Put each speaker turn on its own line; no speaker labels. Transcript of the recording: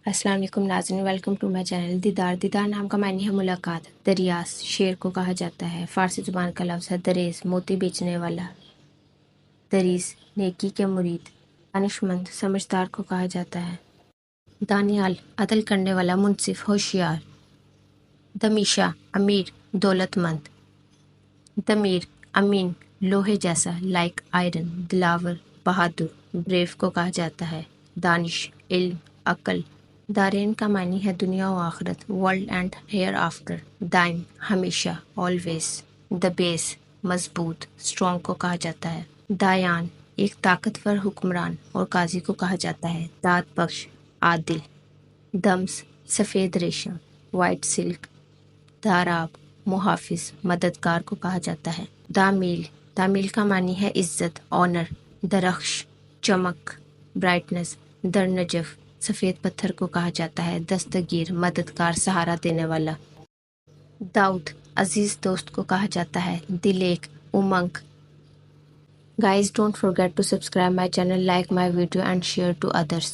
السلام علیکم ناظرین، ویلکم ٹو مائی چینل۔ دیدار نام کا معنی ہے ملاقات۔ دریاس شیر کو کہا جاتا ہے، فارسی زبان کا لفظ ہے دریس موتی بیچنے والا۔ دریس نیکی کے مرید۔ دانشمند سمجھدار کو کہا جاتا ہے۔ دانیال عدل کرنے والا، منصف، ہوشیار۔ دمیشہ امیر، دولت مند۔ دمیر امین، لوہے جیسا، لائک آئرن۔ دلاور بہادر، بریو کو کہا جاتا ہے۔ دانش علم، عقل۔ دارین کا معنی ہے دنیا و آخرت، ورلڈ اینڈ ہیئر آفٹر۔ دائم ہمیشہ، آلویز۔ دبیس مضبوط، اسٹرانگ کو کہا جاتا ہے۔ دایان ایک طاقتور حکمران اور قاضی کو کہا جاتا ہے۔ داد بخش، عادل۔ دمس سفید ریشم، وائٹ سلک۔ داراب محافظ، مددگار کو کہا جاتا ہے۔ دامیل کا معنی ہے عزت، آنر۔ درخش چمک، برائٹنس۔ درنجف سفید پتھر کو کہا جاتا ہے۔ دستگیر مددگار، سہارا دینے والا۔ داؤد عزیز دوست کو کہا جاتا ہے۔ دلیک امنگ۔ Guys, don't forget to subscribe my channel, like my video and share to others.